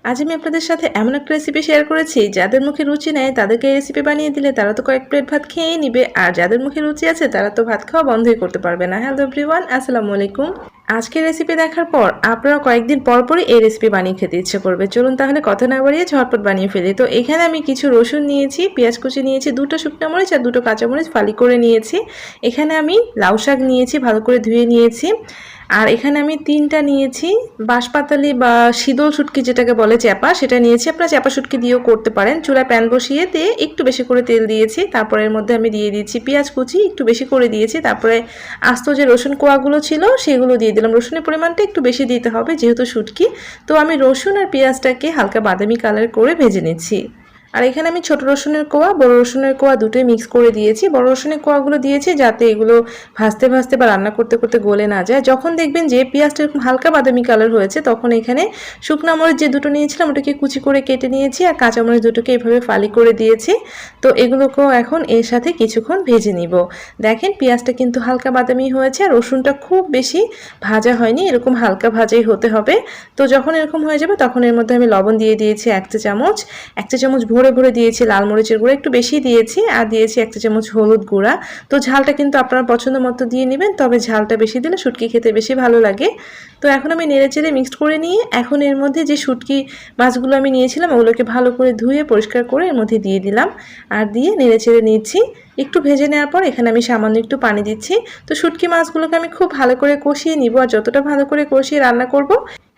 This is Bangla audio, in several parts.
আজ আমি আপনাদের সাথে এমন একটা রেসিপি শেয়ার করেছি যাদের মুখে রুচি নেই তাদেরকে এই রেসিপি বানিয়ে দিলে তারা তো কয়েক প্লেট ভাত খেয়েই নিবে, আর যাদের মুখে রুচি আছে তারা তো ভাত খাওয়া বন্ধই করতে পারবে না। হ্যালো এভরিওয়ান, আসসালামু আলাইকুম। আজকের রেসিপি দেখার পর আপনারা কয়েকদিন পরই এই রেসিপি বানিয়ে খেতে ইচ্ছে করবে। চলুন তাহলে কথা না বাড়িয়ে ঝটপট বানিয়ে ফেলি। তো এখানে আমি কিছু রসুন নিয়েছি, পেঁয়াজ কুচি নিয়েছি, 2টো শুকনো মরিচ আর 2টো কাঁচামরিচ ফালি করে নিয়েছি। এখানে আমি লাউ শাক নিয়েছি, ভালো করে ধুয়ে নিয়েছি। আর এখানে আমি 3টা নিয়েছি বাঁশপাতালি বা শীতল শুটকি যেটাকে বলে চ্যাপা, সেটা নিয়েছি। আপনারা চ্যাপা শুটকি দিয়েও করতে পারেন। চুলায় প্যান বসিয়ে দিয়ে একটু বেশি করে তেল দিয়েছি, তারপরে এর মধ্যে আমি দিয়ে দিয়েছি পেঁয়াজ কুচি, একটু বেশি করে দিয়েছি। তারপরে আস্ত যে রসুন কোয়াগুলো ছিল সেগুলো দিয়ে দিলাম। রসুনের পরিমাণটা একটু বেশি দিতে হবে যেহেতু শুটকি। তো আমি রসুন আর পেঁয়াজটাকে হালকা বাদামি কালার করে ভেজে নিচ্ছি। আর এখানে আমি ছোট রসুনের কোয়া, বড় রসুনের কোয়া দুটোই মিক্স করে দিয়েছি। বড় রসুনের কোয়াগুলো দিয়েছি যাতে এগুলো ভাজতে ভাজতে বা রান্না করতে করতে গলে না যায়। যখন দেখবেন যে পেঁয়াজটা এরকম হালকা বাদামি কালার হয়েছে তখন এখানে শুকনো মরিচ যে 2টো নিয়েছিলাম ওটাকে কুচি করে কেটে নিয়েছি, আর কাঁচামরিচ 2টোকে এভাবে ফালি করে দিয়েছি। তো এগুলোকেও এখন এর সাথে কিছুক্ষণ ভেজে নিব। দেখেন পেঁয়াজটা কিন্তু হালকা বাদামি হয়েছে আর রসুনটা খুব বেশি ভাজা হয়নি, এরকম হালকা ভাজাই হতে হবে। তো যখন এরকম হয়ে যাবে তখন এর মধ্যে আমি লবণ দিয়ে দিয়েছি 1 চা চামচ, 1 চা চামচ ভরে ভরে দিয়েছি লাল মরিচের গুঁড়া, একটু বেশি দিয়েছি, আর দিয়েছি 1 চা চামচ হলুদ গুঁড়া। তো ঝালটা কিন্তু আপনার পছন্দ মতো দিয়ে নেবেন, তবে ঝালটা বেশি দিলে শুটকি খেতে বেশি ভালো লাগে। তো এখন আমি নেড়েচেড়ে মিক্সড করে নিয়ে এখন এর মধ্যে যে শুটকি মাছগুলো আমি নিয়েছিলাম ওগুলোকে ভালো করে ধুয়ে পরিষ্কার করে এর মধ্যে দিয়ে দিলাম, আর দিয়ে নেড়েচেড়ে নিচ্ছি। একটু ভেজে নেওয়ার পর এখানে আমি সামান্য একটু পানি দিচ্ছি। তো শুটকি মাছগুলোকে আমি খুব ভালো করে কষিয়ে নিব, আর যতটা ভালো করে কষিয়ে রান্না করব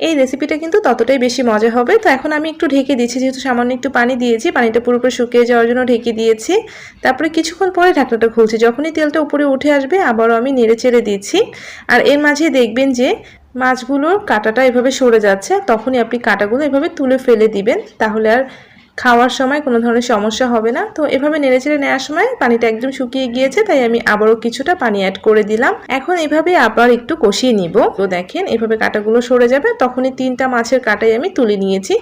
এই রেসিপিটা কিন্তু ততটাই বেশি মজা হবে। তো এখন আমি একটু ঢেকে দিচ্ছি, যেহেতু সামান্য একটু পানি দিয়েছি, পানিটা পুরোপুরি শুকিয়ে যাওয়ার জন্য ঢেকে দিয়েছি। তারপরে কিছুক্ষণ পরে ঢাকনাটা খুলছি। যখনই তেলটা উপরে উঠে আসবে আবারও আমি নেড়ে চেড়ে দিচ্ছি। আর এর মাঝে দেখবেন যে মাছগুলোর কাঁটাটা এভাবে সরে যাচ্ছে, তখনই আপনি কাঁটাগুলো এভাবে তুলে ফেলে দিবেন, তাহলে আর খাওয়ার সময় কোনো ধরনের সমস্যা হবে না। তো এভাবে নেড়েচেড়ে নেওয়ার সময় পানিটা একদম শুকিয়ে গিয়েছে, তাই আমি আবারও কিছুটা পানি অ্যাড করে দিলাম। এখন এভাবে আবার একটু কষিয়ে নিব। তো দেখেন এভাবে কাঁটাগুলো সরে যাবে, তখনই 3টা মাছের কাঁটাই আমি তুলে নিয়েছি।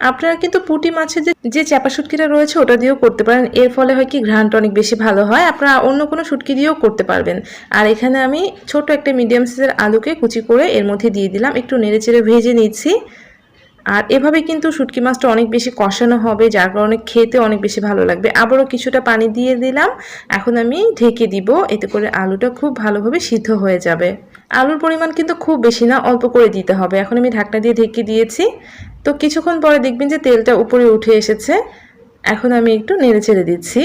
আপনারা কিন্তু পুঁটি মাছের যে চাপা শুটকিটা রয়েছে ওটা দিয়েও করতে পারেন, এর ফলে হয় কি ঘ্রাণটা অনেক বেশি ভালো হয়। আপনারা অন্য কোনো শুটকি দিয়েও করতে পারবেন। আর এখানে আমি ছোট একটা মিডিয়াম সাইজের আলুকে কুচি করে এর মধ্যে দিয়ে দিলাম, একটু নেড়েচেড়ে ভেজে নিচ্ছি। আর এভাবে কিন্তু শুটকি মাছটা অনেক বেশি কষানো হবে, যার কারণে খেতে অনেক বেশি ভালো লাগবে। আবারও কিছুটা পানি দিয়ে দিলাম, এখন আমি ঢেকে দিব, এতে করে আলুটা খুব ভালোভাবে সিদ্ধ হয়ে যাবে। আলুর পরিমাণ কিন্তু খুব বেশি না, অল্প করে দিতে হবে। এখন আমি ঢাকনা দিয়ে ঢেকে দিয়েছি। তো কিছুক্ষণ পরে দেখবেন যে তেলটা উপরে উঠে এসেছে। এখন আমি একটু নেড়ে চেড়ে দিচ্ছি।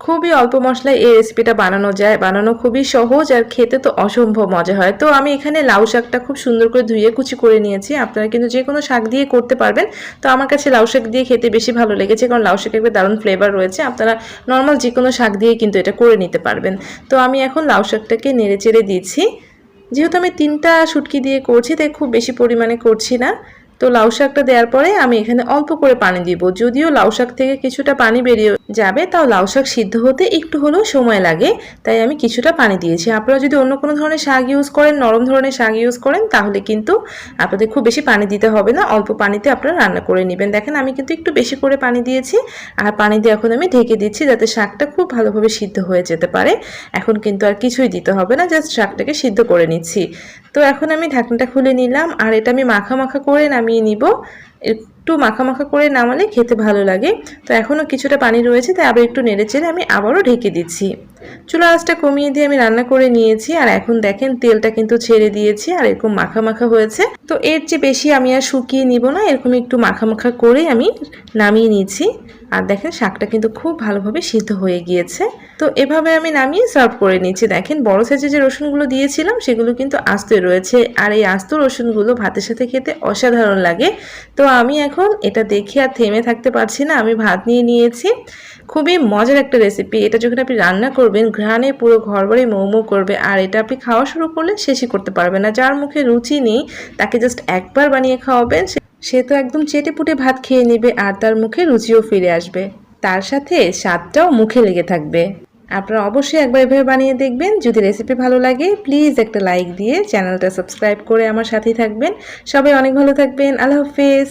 খুবই অল্প মশলায় এই রেসিপিটা বানানো যায়, বানানো খুবই সহজ, আর খেতে তো অসম্ভব মজা হয়। তো আমি এখানে লাউ শাকটা খুব সুন্দর করে ধুয়ে কুচি করে নিয়েছি। আপনারা কিন্তু যে কোনো শাক দিয়ে করতে পারবেন। তো আমার কাছে লাউ শাক দিয়ে খেতে বেশি ভালো লেগেছে, কারণ লাউ শাকের একটা দারুণ ফ্লেভার রয়েছে। আপনারা নর্মাল যে কোনো শাক দিয়ে কিন্তু এটা করে নিতে পারবেন। তো আমি এখন লাউ শাকটাকে নেড়ে চেড়ে দিচ্ছি। যেহেতু আমি 3টা শুটকি দিয়ে করছি তাই খুব বেশি পরিমাণে করছি না। তো লাউ শাকটা দেওয়ার পরে আমি এখানে অল্প করে পানি দিব। যদিও লাউ শাক থেকে কিছুটা পানি বেরিয়ে যাবে, তাও লাউ শাক সিদ্ধ হতে একটু হলেও সময় লাগে, তাই আমি কিছুটা পানি দিয়েছি। আপনারা যদি অন্য কোনো ধরনের শাক ইউজ করেন, নরম ধরনের শাক ইউজ করেন, তাহলে কিন্তু আপনাদের খুব বেশি পানি দিতে হবে না, অল্প পানিতে আপনারা রান্না করে নেবেন। দেখেন আমি কিন্তু একটু বেশি করে পানি দিয়েছি, আর পানি দিয়ে এখন আমি ঢেকে দিচ্ছি যাতে শাকটা খুব ভালোভাবে সিদ্ধ হয়ে যেতে পারে। এখন কিন্তু আর কিছুই দিতে হবে না, জাস্ট শাকটাকে সিদ্ধ করে নিচ্ছি। তো এখন আমি ঢাকনাটা খুলে নিলাম, আর এটা আমি মাখা মাখা করে নামিয়ে নিব। একটু মাখা মাখা করে নামালে খেতে ভালো লাগে। তো এখনও কিছুটা পানি রয়েছে, তাই আবার একটু নেড়েচেড়ে আমি আবারও ঢেকে দিচ্ছি। চুলা আঁচটা কমিয়ে দিয়ে আমি রান্না করে নিয়েছি, আর এখন দেখেন তেলটা কিন্তু ছেড়ে দিয়েছি, আর এরকম মাখা মাখা হয়েছে। তো এর চেয়ে বেশি আমি আর শুকিয়ে নিব না, এরকম একটু মাখা মাখা করে আমি নামিয়ে নিয়েছি। আর দেখেন শাকটা কিন্তু খুব ভালোভাবে সিদ্ধ হয়ে গিয়েছে। তো এভাবে আমি নামিয়ে সার্ভ করে নিচ্ছি। দেখেন বড় সাইজের যে রসুনগুলো দিয়েছিলাম সেগুলো কিন্তু আস্তই রয়েছে, আর এই আস্ত রসুনগুলো ভাতের সাথে খেতে অসাধারণ লাগে। তো আমি এখন এটা দেখে আর থেমে থাকতে পারছি না, আমি ভাত নিয়ে নিয়েছি। খুবই মজার একটা রেসিপি, এটা যখন আপনি রান্না করবেন ঘ্রাণে পুরো ঘরবাড়ি মৌ মৌ করবে, আর এটা আপনি খাওয়া শুরু করলে শেষই করতে পারবেন না। যার মুখে রুচি নেই তাকে জাস্ট একবার বানিয়ে খাওয়াবেন, সে তো একদম চেটে পুটে ভাত খেয়ে নেবে, আর তার মুখে রুচিও ফিরে আসবে, তার সাথে স্বাদটাও মুখে লেগে থাকবে। আপনারা অবশ্যই একবার এভাবে বানিয়ে দেখবেন। যদি রেসিপি ভালো লাগে প্লিজ একটা লাইক দিয়ে চ্যানেলটা সাবস্ক্রাইব করে আমার সাথেই থাকবেন। সবাই অনেক ভালো থাকবেন। আল্লাহ হাফেজ।